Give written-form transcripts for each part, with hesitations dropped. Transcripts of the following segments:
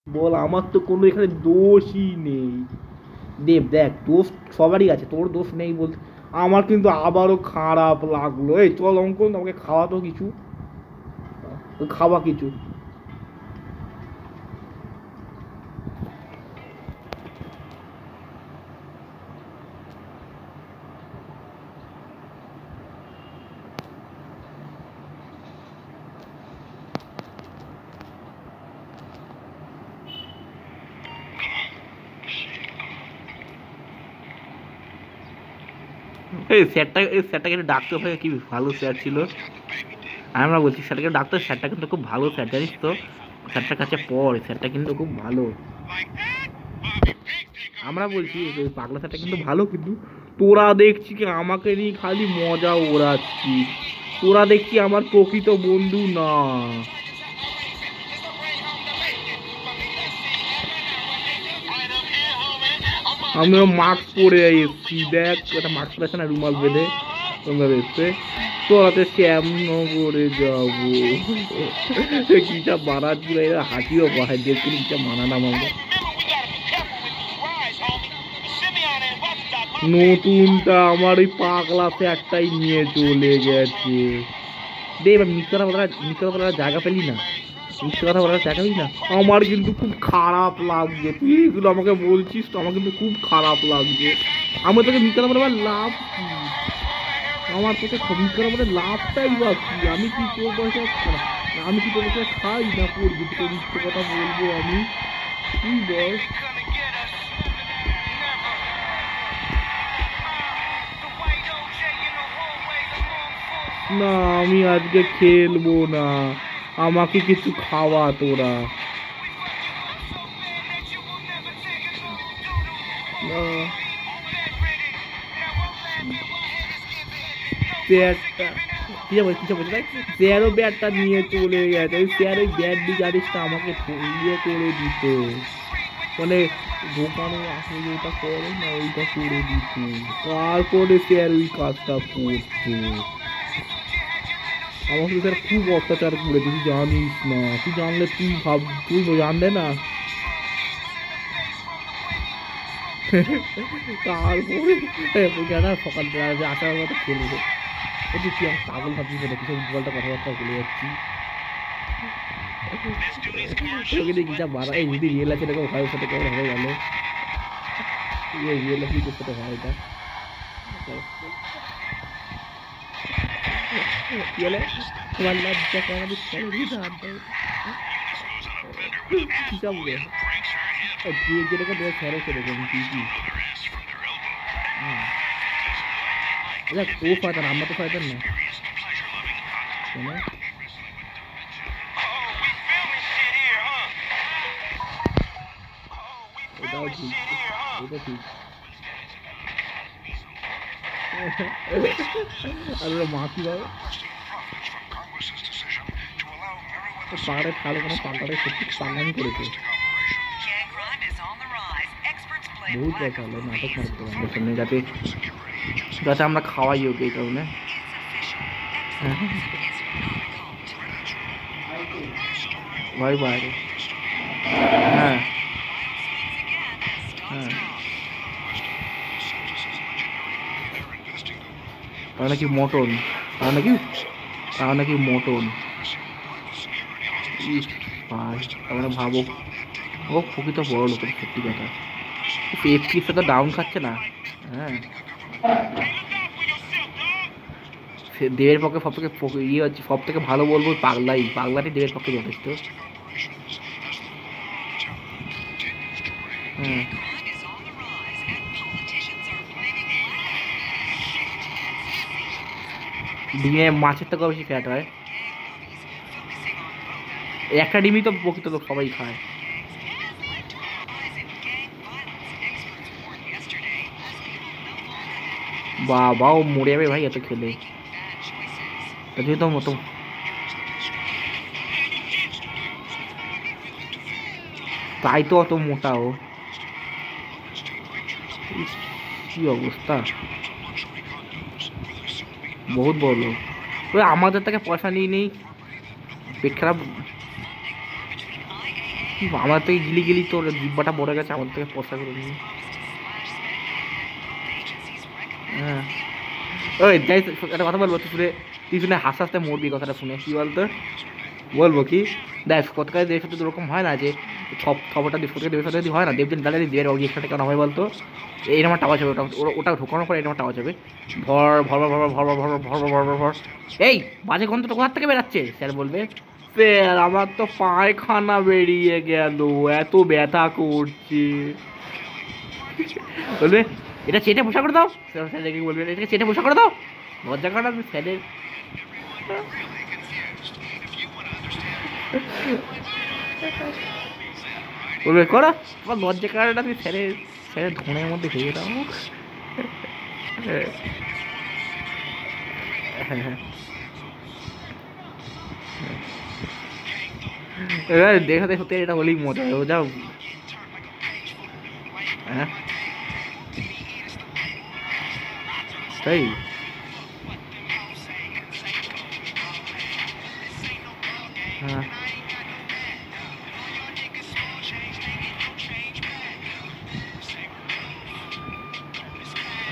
বল, আমার তো কোনো এখানে দোষই নেই। দেব দেখ, দোষ সবারই আছে, তোর দোষ নেই বলতে। আমার কিন্তু আবারও খারাপ লাগলো। এই চল অঙ্কন, আমাকে খাওয়া তো কিছু, খাওয়া কিছু। এই স্যারটাকে একটু ডাকতে হবে, কি ভালো স্যার ছিল। আমরা বলছি স্যারটাকে ডাক্তার, স্যারটা কিন্তু খুব ভালো স্যার, জানিস তো। স্যারটার কাছে পড়, স্যারটা কিন্তু খুব ভালো। আমরা বলছি ওই পাগলা স্যারটা কিন্তু ভালো, কিন্তু তোরা দেখছি কি আমাকে নিয়ে খালি মজা ওড়াচ্ছি। তোরা দেখছি আমার প্রকৃত বন্ধু না। আমিও মাস্ক পরে এসছি, দেখ একটা মাস্ক পরে না, রুমাল বেঁধে তোমরা এসছে। তোরাতে শ্যামনগরে যাবো। কিসব বানাচ্ছিল, এরা হাসিও পায়, দেখতে কিসব মানালাম আমরা। নতুনটা আমার ওই পাগলা একটাই নিয়ে চলে গেছে। দে এবার মিথ্যা কথা বলার জায়গা পেলি না, মিথ্যে কথা বলার জায়গা পেলি না। আমার কিন্তু খুব খারাপ লাগছে, তুই এগুলো আমাকে বলছিস তো, আমার কিন্তু খুব খারাপ লাগছে। আমি তোকে মিথ্যে কথা বলে লাভ কি? আমার তোকে মিথ্যে কথা বলে লাভটাই বা কি? আমি কি তোর বয়সে আমি কি তোর বয়সে খাই না পড়বি তোকে মিথ্যে কথা বলবো আমি? তুই বল। না, আমি আজকে খেলবো না, আমাকে কিছু খাওয়া তোরা। ব্যাটটা স্যারও ব্যাটটা নিয়ে চলে গেছে। ওই স্যার ওই ব্যাট দিয়ে জানিস না আমাকে ইয়ে করে দিত, মানে দোকানে আসলে ওটা করে না, ওইটা করে দিত। তারপরে স্যার ওই কাজটা করতো। আমার সাথে স্যার খুব অত্যাচার করেছে, তুই জানিস না। তুই জানলে তুই ভাব, তুই জানলে না। তারপরে জানা সকালবেলা আসার মতো খেলবে। তুই কি আমি পাগল ভাবছিস, কিছু বলটা কথাবার্তা বলে যাচ্ছি। তোকে দেখি যা মারা, এই যদি রিয়েল আছে এরকম হয় সাথে কেমন হবে গেল। রিয়েল আছে তোর সাথে হয় এটা গেলে তোমার লজ্জা কেমন কি সব যেরকম ফেরো সেরকম কি কি দেখ, ও ফায়দান, আমরা তো ফায়দান না। এটাও ঠিক, এটা ঠিক। আর ওরা মা কি ভাবে পাহাড়ে খালে কোনো পাল্টারে সত্যি পাঙ্গানি করেছে। বহুত পয়সা হলো, নাটক মারতে আমাদের সামনে, যাতে যাতে আমরা খাওয়াই ওকে এই কারণে। ভাই বাইরে, হ্যাঁ হ্যাঁ, তার নাকি মটন, তার নাকি মটন। ভাই আমরা ভাবো, ও প্রকৃত বড় লোকের সত্যি কথা। এফপিএসটা তো ডাউন খাচ্ছে না। হ্যাঁ, দেবের পক্ষে সব থেকে ইয়ে হচ্ছে, সব থেকে ভালো বলবো পাগলাটি দেবের পক্ষে যথেষ্ট। হ্যাঁ, ডিমে মাছের থেকেও বেশি ফ্যাট হয়। একটা ডিমই তো প্রকৃত লোক সবাই খায়। বাবা, ও মরে যাবে ভাই এত খেলে। তো মতো তাই তো অত মোটা ও। কি অবস্থা, বহুত বড় লোক। আমাদের থেকে পয়সা নিয়ে নেই, পেট খারাপ। আমার থেকে গিলি গিলি তোর জিব্বাটা বড় গেছে, আমার থেকে পয়সা করে নিয়ে। হ্যাঁ ওই যাই, একটা কথা বলবো, তুই শুনে হাসতে হাসতে মরবি কথাটা শুনে। কি বলতো বলবো কি, দেখ কতকাল দেবের সাথে ওরকম হয় না যে খবরটা দেবের সাথে যদি হয় না, দেবদিন দাঁড়িয়ে দেবের অবজেকশনটা কেন হয় বলতো, এই আমার টাওয়া যাবে, ওটা ঢোকানোর পরে আমার টাওয়া যাবে, ভর ভর ভর ভর ভর ভর ভর ভর ভর ভর, এই বাজে গন্ধটা কোথার থেকে বেরাচ্ছে? স্যার বলবে স্যার আমার তো পায়খানা বেরিয়ে গেল, এত ব্যথা করছে। বলবে এটা চেটে পোষা করে দাও, স্যার রেগে বলবে এটাকে চেটে পোষা করে দাও, লজ্জা করে না স্যারের? বলবে করো, তোমার লজ্জা কারণটা তুমি স্যারের স্যারের ধনের মধ্যে ভেঙে দাও। এবার দেখো দেখো এটা হলেই মজা ও যাও। হ্যাঁ তাই হ্যাঁ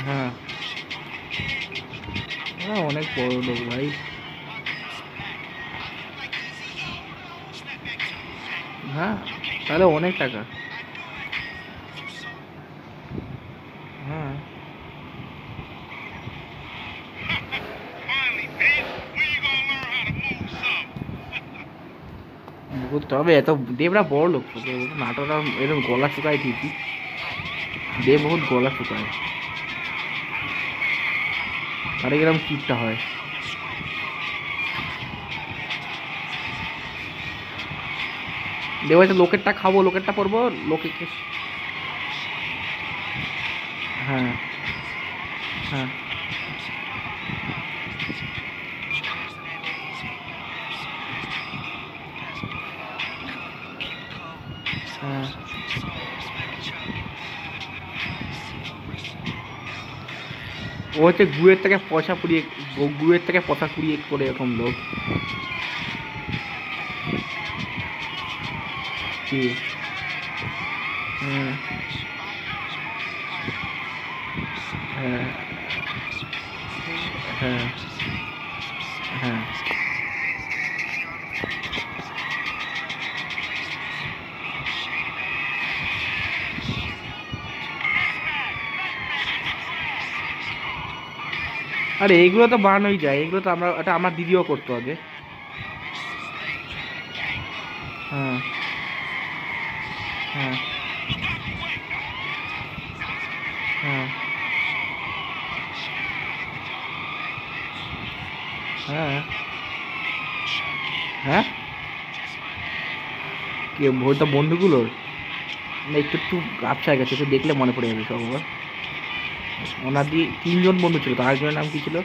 হ্যাঁ অনেক বড় লোক ভাই। হ্যাঁ তাহলে অনেক টাকা। হ্যাঁ বুঝতে হবে, এত দেবরা বড় লোক, নাটকটা এরকম গলা শুকায় ঠিকই, দেব বহুত গলা শুকায়, তাহলে এরকম কিপটা হয়। দেব একটা লোকেরটা খাবো, লোকেরটা পরবো, লোকে। হ্যাঁ হ্যাঁ হ্যাঁ ও হচ্ছে গুয়ের থেকে পয়সা পুড়িয়ে, গুয়ের থেকে পয়সা কুড়িয়ে করে এরকম লোক। কি হ্যাঁ হ্যাঁ হ্যাঁ হ্যাঁ আরে এইগুলো তো বানানোই যায়, এগুলো তো আমরা, এটা আমার দিদিও করতো আগে। হ্যাঁ হ্যাঁ হ্যাঁ হ্যাঁ হ্যাঁ কি বইটা বন্ধুগুলোর না একটু একটু আবছা গেছে, একটু দেখলে মনে পড়ে যাবে সব আবার। ওনার দিয়ে 3জন বন্ধু ছিল, তো আরেকজনের নাম কি ছিল?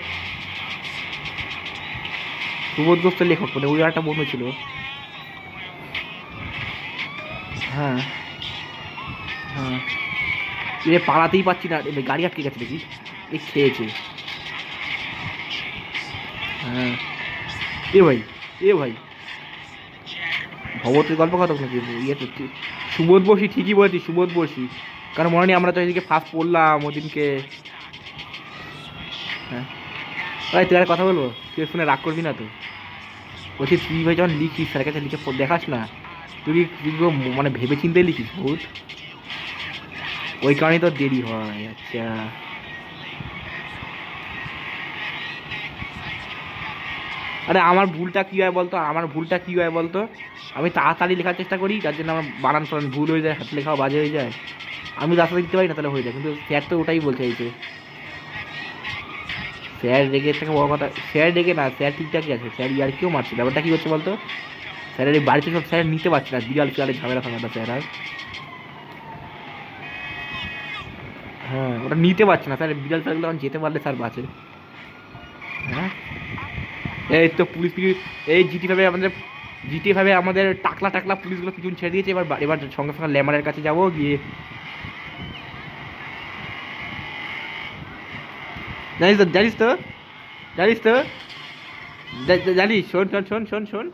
সুবোধ গোস্তের লেখক, মানে ওই একটা বন্ধু ছিল। হ্যাঁ হ্যাঁ এ পালাতেই পারছি না, গাড়ি আটকে গেছে দেখি, এ খেয়েছে। হ্যাঁ এ ভাই, এ ভাই ভগবতের গল্প কথা নাকি ইয়ে তো সুবোধ বসি, ঠিকই বলেছি সুবোধ বসি, কারণ মনে নেই আমরা তো এদিকে ফার্স্ট পড়লাম ওদিনকে। হ্যাঁ ভাই তুই আর কথা বলবো, তুই শুনে রাগ করবি না তো? বলছি তুই ভাই যখন লিখিস স্যারের কাছে লিখে দেখাস না, তুই মানে ভেবে চিন্তে লিখিস বহুত, ওই কারণেই তো দেরি হয়। আচ্ছা আরে আমার ভুলটা কী হয় বলতো, আমার ভুলটা কী হয় বলতো, আমি তাড়াতাড়ি লেখার চেষ্টা করি, যার জন্য আমার বানান ফানান ভুল হয়ে যায়, হাত লেখাও বাজে হয়ে যায়, আমি রাস্তা দিতে পারি না তাহলে হয়ে যায়। কিন্তু স্যার তো ওটাই বলতে চাইছে, স্যার রেগে থেকে বড় কথা, স্যার রেগে না, স্যার ঠিকঠাকই আছে, স্যার ইয়ার কেউ মারছে, ব্যাপারটা কী হচ্ছে বলতো, স্যারের এই বাড়িতে সব স্যার নিতে পারছে না, বিড়াল ফিরালে ঝামেলা থাকাটা স্যার আর। হ্যাঁ ওটা নিতে পারছে না স্যার, বিড়াল ফিরালে তখন যেতে পারলে স্যার বাঁচে। হ্যাঁ এই তো পুলিশ এই জিটি ভাবে আমাদের টাকলা টাকলা পুলিশগুলো পিছন ছেড়ে দিয়েছে, এবার এবার সঙ্গে সঙ্গে ল্যামারের কাছে যাবো গিয়ে। জানিস তো জানিস তো জানিস, শোন শোন শোন শোন শোন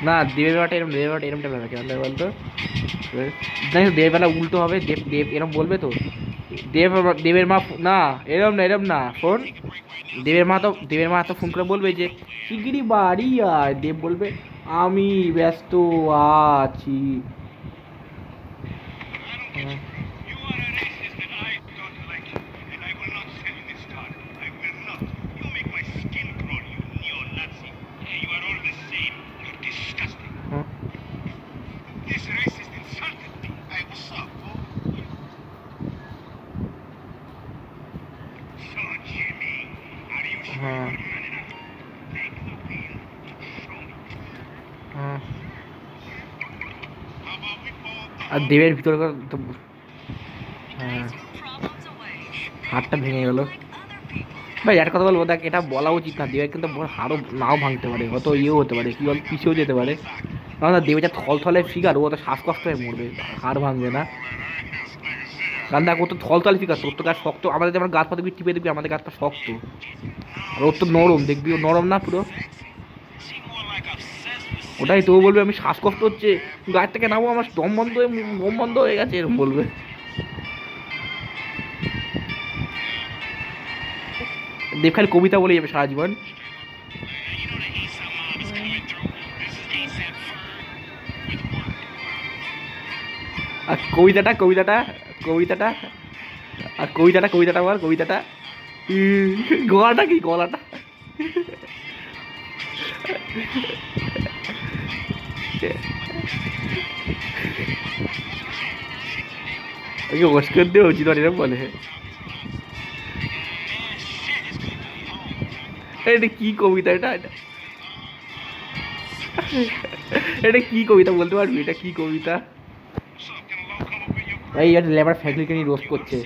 না দেবের বেলাটা এরম, দেবের বেলাটা এরম টাইপের কেমন লাগে বলতো? জানি দেবের বেলা উল্টো হবে, দেব দেব এরম বলবে তো, দেব দেবের মা না এরম না, এরম না ফোন, দেবের মা তো ফোন করে বলবে যে শিগগিরই বাড়ি আয়, দেব বলবে আমি ব্যস্ত আছি। হ্যাঁ হ্যাঁ, আর দেবের ভিতরে হ্যাঁ হাতটা ভেঙে গেল। ভাই একটা কথা বলবো, দেখ এটা বলা উচিত না, দেবের কিন্তু হাড়ও নাও ভাঙতে পারে, অত ইয়েও হতে পারে, কি বল পিছিয়েও যেতে পারে, কারণ দেবের যা থল থলে ফিগার, ও তো শ্বাসকষ্ট হয়ে মরবে, হাড় ভাঙবে না। কারণ দেখ ও তো থল থলে ফিগার, তোর তো গাছ শক্ত, আমাদের যেমন গাছ পাতা টিপে দেখবি আমাদের গাছটা শক্ত, আর ওর তো নরম, দেখবি ও নরম না পুরো। ওটাই তো বলবে আমি শ্বাসকষ্ট হচ্ছে, গাছ থেকে নামো আমার দম বন্ধ হয়ে গেছে, এরকম বলবে। দেব খালি কবিতা বলে যাবে সারা জীবন। আর কবিতাটা কবিতাটা কবিতাটা আর কবিতাটা বল কবিতাটা, গলাটা কি গলাটা, ওকে অস্কার দেওয়া উচিত এরকম বলে। এটা কি কবিতা, এটা এটা কি কবিতা বলতে পারবি, এটা কি কবিতা? এই এটা লেবার ফ্যাক্টরিকে নিয়ে রোস্ট করছে।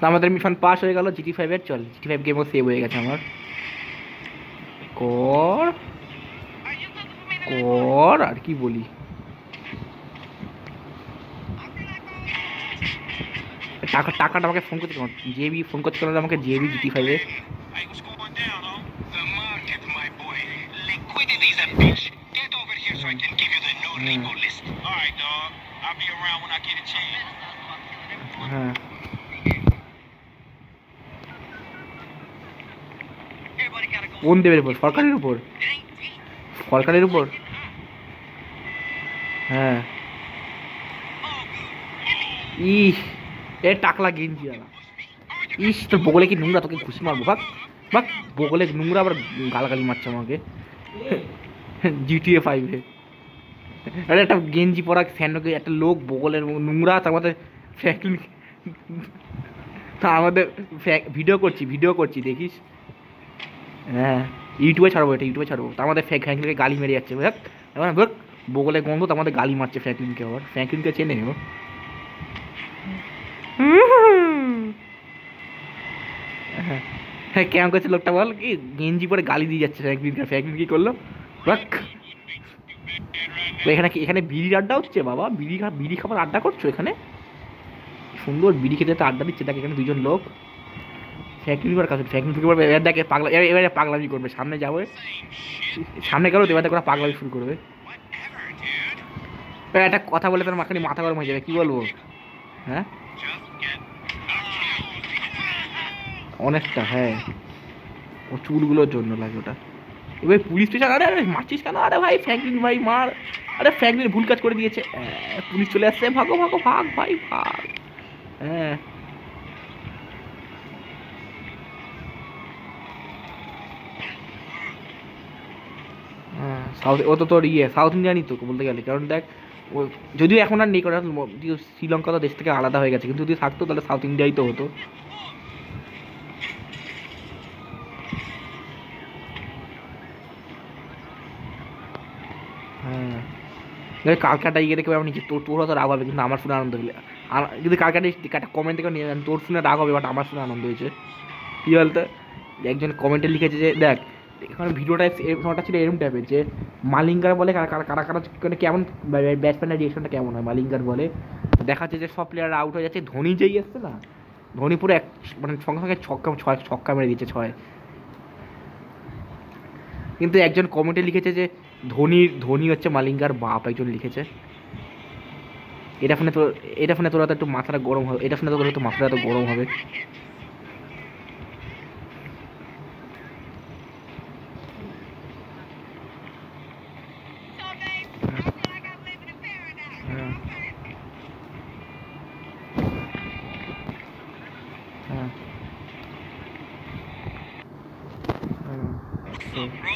আমাদের মিশন পাস হয়ে গেল GT5 এর, চল GT5 গেমও সেভ হয়ে গেছে আমার। কর কর আর কি বলি, টাকাটা আমাকে ফোন করতে, জেবি ফোন করতে পারলে আমাকে, জেবি GT5 এ। হ্যাঁ কোন দেবের উপর? সরকারের উপর, সরকারের উপর। হ্যাঁ ইস এ টাকলা গেঞ্জি আলা, ইস তোর বগলে কি নোংরা, তোকে ঘুষি মারবো, ভাগ ভাগ, বগলে নোংরা, আবার গালাগালি মারছে আমাকে GTA 5 এ। আরে একটা গেঞ্জি পরা ফ্যানকে একটা লোক বগলের নোংরা, তার মধ্যে ফ্যাক্টরি, আমাদের ভিডিও করছি দেখিস। হ্যাঁ ইউটিউবে ছাড়বো, এটা ইউটিউবে ছাড়বো, তার মধ্যে ফ্র্যাঙ্কলিনকে গালি মেরে যাচ্ছে, দেখ এবার দেখ বগলে গন্ধ, তার মধ্যে গালি মারছে ফ্র্যাঙ্কলিনকে, আবার ফ্র্যাঙ্কলিনকে চেনে ও। হ্যাঁ কেমন করছে লোকটা বল, কি গেঞ্জি পরে গালি দিয়ে যাচ্ছে ফ্র্যাঙ্কলিনকে, ফ্র্যাঙ্কলিন কি করলো দেখ। তো এখানে কি, এখানে বিড়ির আড্ডা হচ্ছে বাবা, বিড়ি খাবার আড্ডা করছো এখানে, সুন্দর বিড়ি খেতে তো আড্ডা দিচ্ছে, দেখ এখানে দুজন লোক ফ্যাক্টরির কাছে, ফ্যাক্টরি করবে এবার, দেখে পাগলা, এবারে পাগলামি করবে, সামনে যাবে, সামনে গেলেও এবার করে পাগলামি শুরু করবে। একটা কথা বলে তার মাখানি মাথা গরম হয়ে যাবে, কি বলবো, হ্যাঁ অনেকটা, হ্যাঁ ও চুলগুলোর জন্য লাগে ওটা। এবার পুলিশ স্টেশন, আরে আরে মারছিস কেন, আরে ভাই ফ্র্যাঙ্কলিন ভাই মার, আরে ফ্র্যাঙ্কলিন ভুল কাজ করে দিয়েছে, পুলিশ চলে আসছে, ভাগো ভাগো ভাগ ভাই ভাগ। হ্যাঁ সাউথ, ও তো তোর ইয়ে সাউথ ইন্ডিয়ানই তো বলতে গেলে, কারণ দেখ ও যদিও এখন আর নেই, কারণ শ্রীলঙ্কা তো দেশ থেকে আলাদা হয়ে গেছে, কিন্তু যদি থাকতো তাহলে সাউথ ইন্ডিয়াই তো হতো। হ্যাঁ কালকাটা গিয়ে দেখে আমি নিচে, তোর হয়তো রাগ হবে, কিন্তু আমার শুনে আনন্দ হলে, আর যদি কালকাটা একটা কমেন্ট থেকে নিয়ে তোর শুনে রাগ হবে, বাট আমার শুনে আনন্দ হয়েছে। কী বলতো একজন কমেন্টে লিখেছে যে দেখ এখানে ভিডিওটা ছিল এরকম টাইপের যে মালিঙ্গার বলে কারা কারা কারা কারা মানে কেমন ব্যাটসম্যানের রিয়েকশনটা কেমন হয় মালিঙ্গার বলে, দেখাচ্ছে যে সব প্লেয়াররা আউট হয়ে যাচ্ছে, ধোনি যেই এসছে না, ধোনি পুরো এক মানে সঙ্গে সঙ্গে ছক্কা মেরে দিচ্ছে 6। কিন্তু একজন কমেন্টে লিখেছে যে ধোনি হচ্ছে মালিঙ্গার বাপ, একজন লিখেছে। এটা শুনে তোরা তো একটু মাথাটা গরম হবে, এটা শুনে তোর একটু মাথাটা তো গরম হবে। হ্যাঁ হ্যাঁ হ্যাঁ